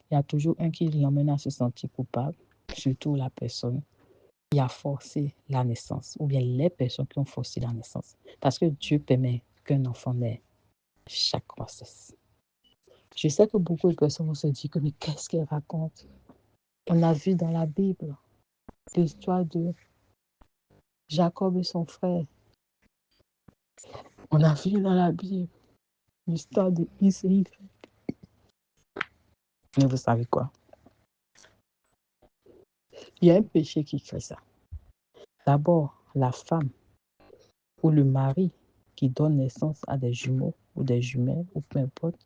il y a toujours un qui l'emmène à se sentir coupable, surtout la personne qui a forcé la naissance, ou bien les personnes qui ont forcé la naissance. Parce que Dieu permet qu'un enfant naisse chaque grossesse. Je sais que beaucoup de personnes vont se dire que mais qu'est-ce qu'elle raconte? On a vu dans la Bible l'histoire de Jacob et son frère. On a vu dans la Bible l'histoire de Isaïe. Mais vous savez quoi? Il y a un péché qui crée ça. D'abord, la femme ou le mari qui donne naissance à des jumeaux ou des jumelles ou peu importe,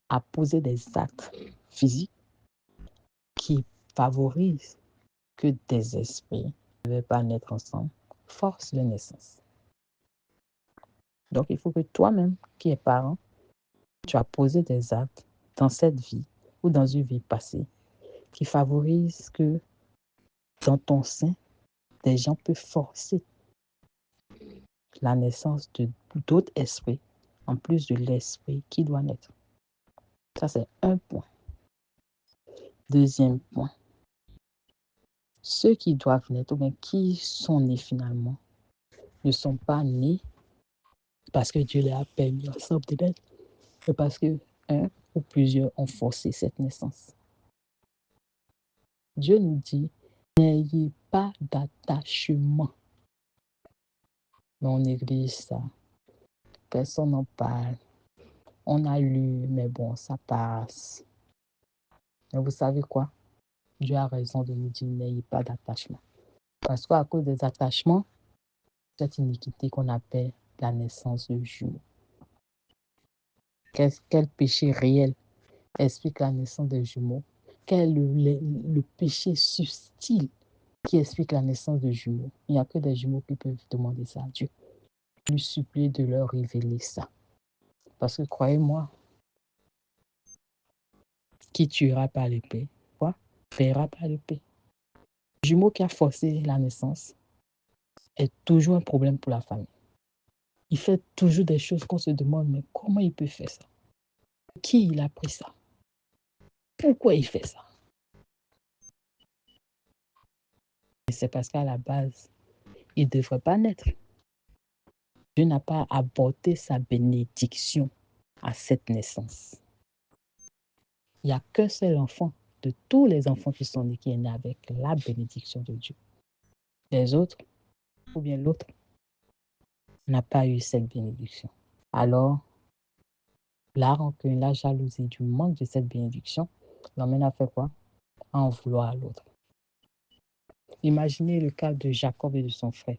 a posé des actes physiques qui favorisent que des esprits ne veulent pas naître ensemble, force la naissance. Donc, il faut que toi-même, qui es parent, tu as posé des actes dans cette vie ou dans une vie passée qui favorisent que dans ton sein, des gens peuvent forcer la naissance d'autres esprits en plus de l'esprit qui doit naître. Ça, c'est un point. Deuxième point. Ceux qui doivent naître, ou bien qui sont nés finalement, ne sont pas nés parce que Dieu leur a permis ensemble de naître, mais parce que un ou plusieurs ont forcé cette naissance. Dieu nous dit, n'ayez pas d'attachement. Mais on néglige ça. Personne n'en parle. On a lu, mais bon, ça passe. Mais vous savez quoi? Dieu a raison de nous dire, n'ayez pas d'attachement. Parce qu'à cause des attachements, cette iniquité qu'on appelle la naissance de jumeaux. Quel péché réel explique la naissance des jumeaux? Quel est le péché subtil qui explique la naissance de jumeaux? Il n'y a que des jumeaux qui peuvent demander ça à Dieu. Lui supplier de leur révéler ça. Parce que croyez-moi, qui tuera par l'épée, quoi, paiera par l'épée. Le jumeau qui a forcé la naissance est toujours un problème pour la famille. Il fait toujours des choses qu'on se demande, mais comment il peut faire ça? Qui il a pris ça? Pourquoi il fait ça? Et c'est parce qu'à la base, il ne devrait pas naître. Dieu n'a pas apporté sa bénédiction à cette naissance. Il n'y a qu'un seul enfant de tous les enfants qui sont nés qui est né avec la bénédiction de Dieu. Les autres, ou bien l'autre, n'a pas eu cette bénédiction. Alors, la rancune, la jalousie du manque de cette bénédiction l'emmène à faire quoi? À en vouloir à l'autre. Imaginez le cas de Jacob et de son frère.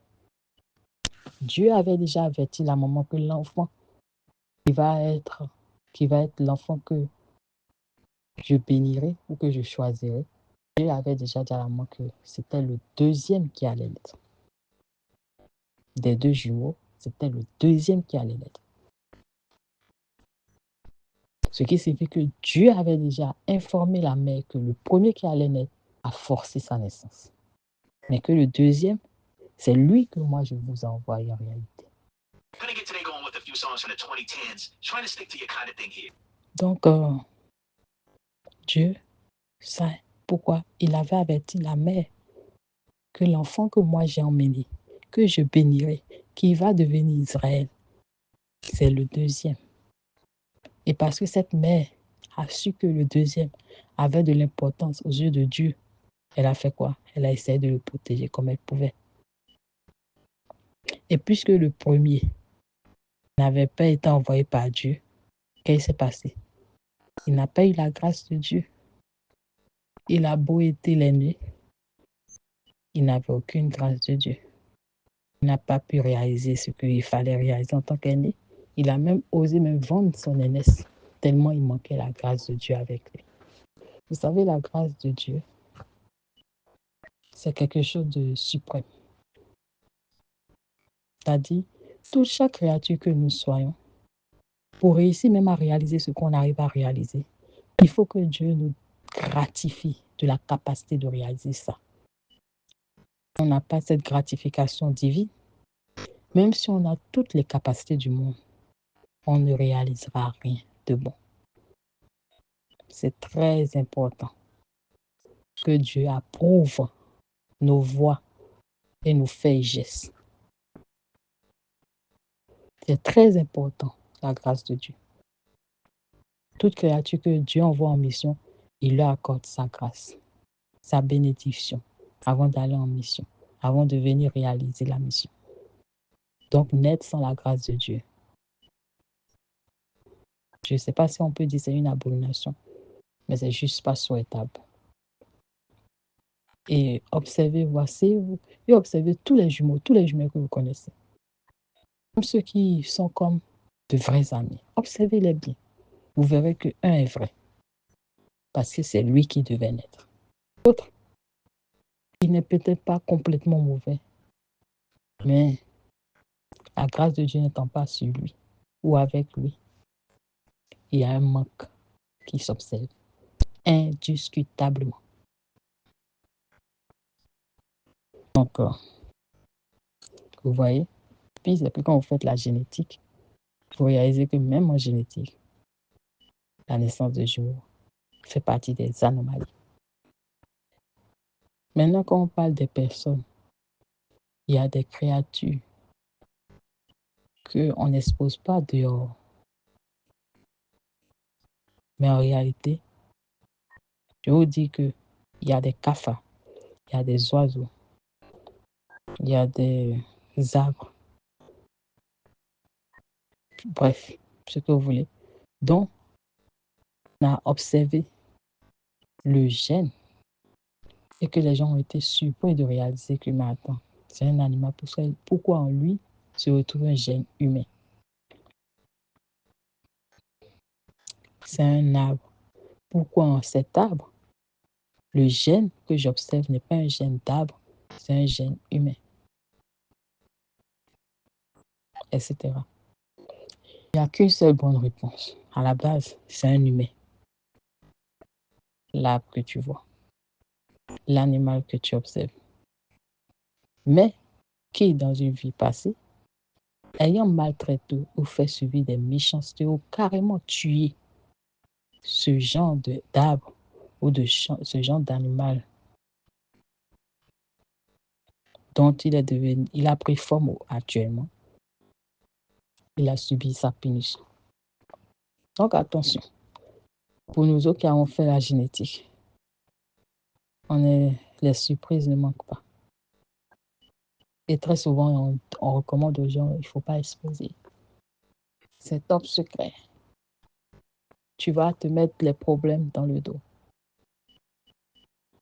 Dieu avait déjà averti la maman que l'enfant qui va être l'enfant que je bénirai ou que je choisirai, Dieu avait déjà dit à la maman que c'était le deuxième qui allait l'être. Des deux jumeaux, c'était le deuxième qui allait l'être. Ce qui signifie que Dieu avait déjà informé la mère que le premier qui allait naître a forcé sa naissance. Mais que le deuxième, c'est lui que moi je vous ai envoyé en réalité. Donc, Dieu sait pourquoi il avait averti la mère que l'enfant que moi j'ai emmené, que je bénirai, qui va devenir Israël, c'est le deuxième. Et parce que cette mère a su que le deuxième avait de l'importance aux yeux de Dieu, elle a fait quoi? Elle a essayé de le protéger comme elle pouvait. Et puisque le premier n'avait pas été envoyé par Dieu, qu'est-ce qui s'est passé? Il n'a pas eu la grâce de Dieu. Il a beau être l'aîné, il n'avait aucune grâce de Dieu. Il n'a pas pu réaliser ce qu'il fallait réaliser en tant qu'aîné. Il a même osé vendre son aînesse, tellement il manquait la grâce de Dieu avec lui. Vous savez, la grâce de Dieu, c'est quelque chose de suprême. C'est-à-dire, toute chaque créature que nous soyons, pour réussir même à réaliser ce qu'on arrive à réaliser, il faut que Dieu nous gratifie de la capacité de réaliser ça. On n'a pas cette gratification divine, même si on a toutes les capacités du monde, on ne réalisera rien de bon. c'est très important que Dieu approuve nos voix et nos faits et gestes. C'est très important, la grâce de Dieu. Toute créature que Dieu envoie en mission, il leur accorde sa grâce, sa bénédiction, avant d'aller en mission, avant de venir réaliser la mission. Donc, naître sans la grâce de Dieu, je ne sais pas si on peut dire que c'est une abomination, mais c'est juste pas souhaitable. Et observez, et observez tous les jumeaux que vous connaissez. Même ceux qui sont comme de vrais amis. Observez-les bien. Vous verrez qu'un est vrai. Parce que c'est lui qui devait naître. L'autre, il n'est peut-être pas complètement mauvais, mais la grâce de Dieu n'étant pas sur lui ou avec lui, il y a un manque qui s'observe indiscutablement. Donc, vous voyez, puis c'est que quand vous faites la génétique, vous réalisez que même en génétique, la naissance de jumeaux fait partie des anomalies. Maintenant, quand on parle des personnes, il y a des créatures qu'on n'expose pas dehors. Mais en réalité, je vous dis qu'il y a des cafards, il y a des oiseaux, il y a des arbres, bref, ce que vous voulez. Donc, on a observé le gène et que les gens ont été surpris de réaliser que, mais attends, c'est un animal, pourquoi en lui se retrouve un gène humain? C'est un arbre. Pourquoi en cet arbre, le gène que j'observe n'est pas un gène d'arbre, c'est un gène humain, etc. Il n'y a qu'une seule bonne réponse. À la base, c'est un humain. L'arbre que tu vois, l'animal que tu observes. Mais qui, dans une vie passée, ayant maltraité ou fait subir des méchancetés ou carrément tué ce genre d'arbre ou ce genre d'animal dont il a pris forme actuellement, il a subi sa punition. Donc attention, pour nous autres qui avons fait la génétique, les surprises ne manquent pas. Et très souvent, on recommande aux gens, il ne faut pas exposer. C'est top secret. Tu vas te mettre les problèmes dans le dos.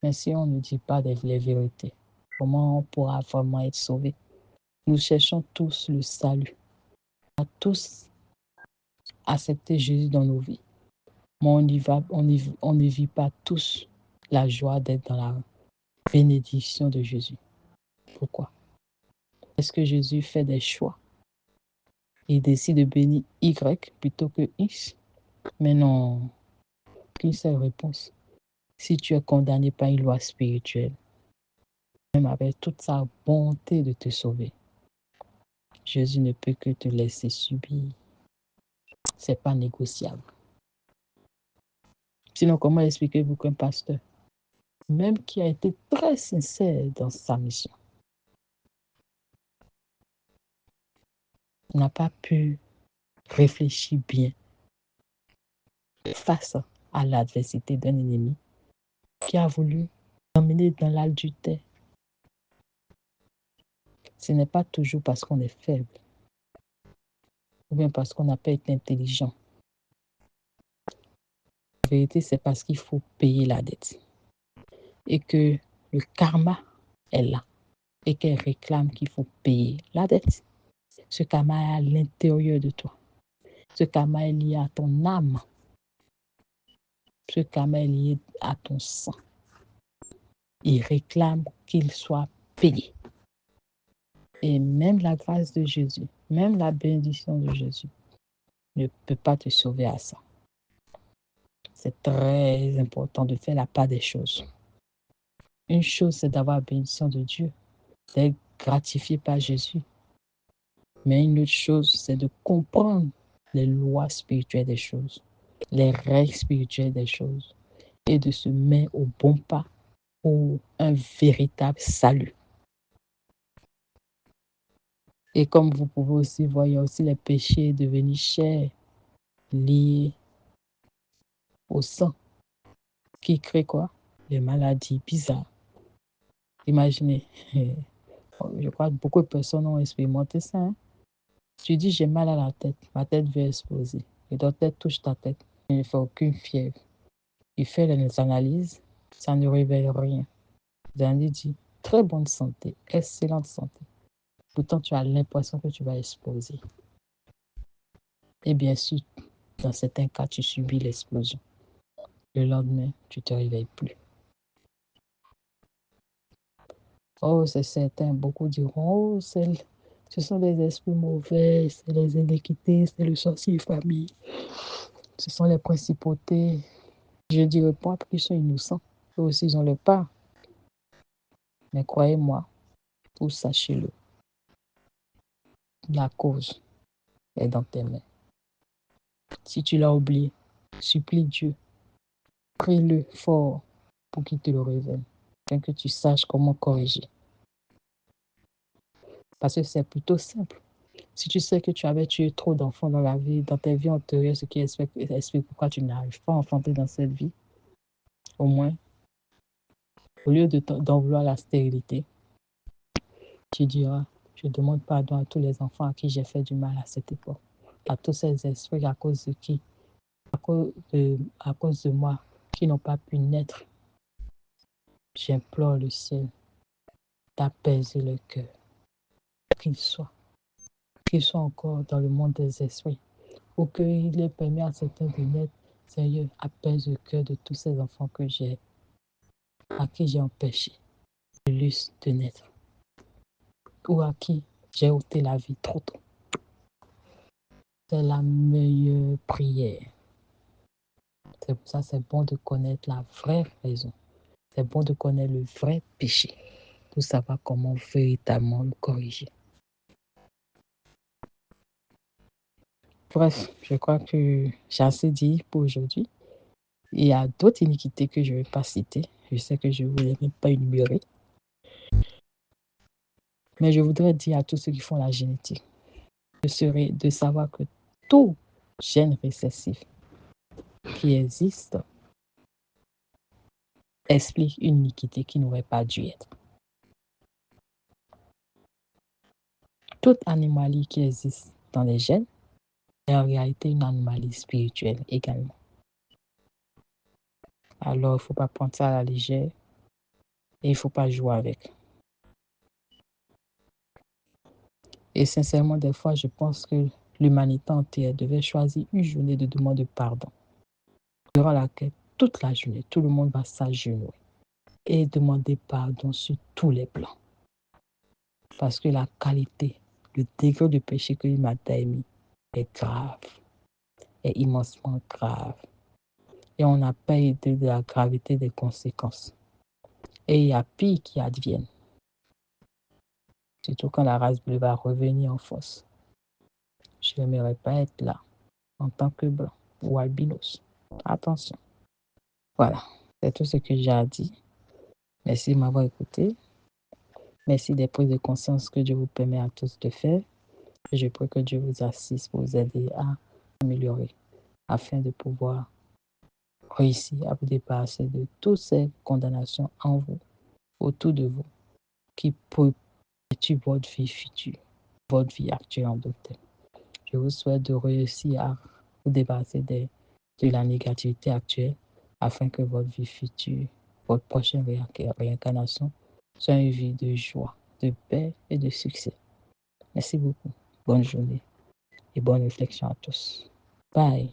Mais si on ne dit pas les vérités, comment on pourra vraiment être sauvé? Nous cherchons tous le salut. On a tous accepté Jésus dans nos vies. Mais on ne vit pas tous la joie d'être dans la bénédiction de Jésus. Pourquoi? Est-ce que Jésus fait des choix? Il décide de bénir Y plutôt que X? Mais non, qu'une seule réponse. Si tu es condamné par une loi spirituelle, même avec toute sa bonté de te sauver, Jésus ne peut que te laisser subir. C'est pas négociable. Sinon, comment expliquez-vous qu'un pasteur, même qui a été très sincère dans sa mission, n'a pas pu réfléchir bien face à l'adversité d'un ennemi qui a voulu l'emmener dans l'adultère? Ce n'est pas toujours parce qu'on est faible ou bien parce qu'on n'a pas été intelligent. La vérité, c'est parce qu'il faut payer la dette et que le karma est là et qu'elle réclame qu'il faut payer la dette. Ce karma est à l'intérieur de toi. Ce karma est lié à ton âme. Ce karma est lié à ton sang. Il réclame qu'il soit payé. Et même la grâce de Jésus, même la bénédiction de Jésus ne peut pas te sauver à ça. C'est très important de faire la part des choses. Une chose, c'est d'avoir la bénédiction de Dieu, d'être gratifié par Jésus. Mais une autre chose, c'est de comprendre les lois spirituelles des choses. les règles spirituelles des choses et de se mettre au bon pas pour un véritable salut. Et comme vous pouvez aussi voir, il y a aussi les péchés devenus chers, liés au sang, qui créent quoi? Les maladies bizarres. Imaginez, je crois que beaucoup de personnes ont expérimenté ça. Hein? Tu dis, j'ai mal à la tête, ma tête veut exploser. Et ton tête touche ta tête, il ne fait aucune fièvre. Il fait les analyses, ça ne révèle rien. L'analyse dit, très bonne santé, excellente santé. Pourtant, tu as l'impression que tu vas exploser. Et bien sûr, dans certains cas, tu subis l'explosion. Le lendemain, tu ne te réveilles plus. Oh, c'est certain, beaucoup diront, oh, ce sont des esprits mauvais, c'est les iniquités, c'est le sorcier famille, ce sont les principautés. Je dirais pas qu'ils sont innocents, eux aussi ils ont leur part. Mais croyez-moi, ou sachez-le, la cause est dans tes mains. Si tu l'as oublié, supplie Dieu, prie-le fort pour qu'il te le révèle, afin que tu saches comment corriger. Parce que c'est plutôt simple. Si tu sais que tu avais tué trop d'enfants dans la vie, dans ta vie antérieure, ce qui explique pourquoi tu n'arrives pas à enfanter dans cette vie, au moins, au lieu d'en vouloir la stérilité, tu diras, je demande pardon à tous les enfants à qui j'ai fait du mal à cette époque, à tous ces esprits à cause de qui, à cause de moi, qui n'ont pas pu naître. J'implore le ciel d'apaiser le cœur, qu'ils soient encore dans le monde des esprits, pour qu'il ait permis à certains de naître. Seigneur, apaise le cœur de tous ces enfants à qui j'ai empêché le luxe de naître, ou à qui j'ai ôté la vie trop tôt. C'est la meilleure prière. C'est pour ça que c'est bon de connaître la vraie raison. C'est bon de connaître le vrai péché pour savoir comment véritablement le corriger. Bref, je crois que j'ai assez dit pour aujourd'hui. Il y a d'autres iniquités que je ne vais pas citer. Je sais que je ne voulais même pas énumérer. Mais je voudrais dire à tous ceux qui font la génétique de savoir que tout gène récessif qui existe explique une iniquité qui n'aurait pas dû être. Toute anomalie qui existe dans les gènes est en réalité une anomalie spirituelle également. Alors, il ne faut pas prendre ça à la légère et il ne faut pas jouer avec. Et sincèrement, des fois, je pense que l'humanité entière devait choisir une journée de demande de pardon, durant laquelle toute la journée, tout le monde va s'agenouiller et demander pardon sur tous les plans. Parce que la qualité, le degré de péché que l'humanité a émis est grave, est immensement grave. Et on n'a pas idée de la gravité des conséquences. Et il y a pire qui advienne. Surtout quand la race bleue va revenir en force. Je n'aimerais pas être là en tant que blanc ou albinos. Attention. Voilà, c'est tout ce que j'ai à dire. Merci de m'avoir écouté. Merci des prises de conscience que Dieu vous permet à tous de faire. Et je prie que Dieu vous assiste pour vous aider à améliorer afin de pouvoir réussir à vous débarrasser de toutes ces condamnations en vous, autour de vous, qui perturbent votre vie future, votre vie actuelle en d'autres. Je vous souhaite de réussir à vous débarrasser de la négativité actuelle afin que votre vie future, votre prochaine réincarnation, soit une vie de joie, de paix et de succès. Merci beaucoup. Bonne journée et bonne réflexion à tous. Bye.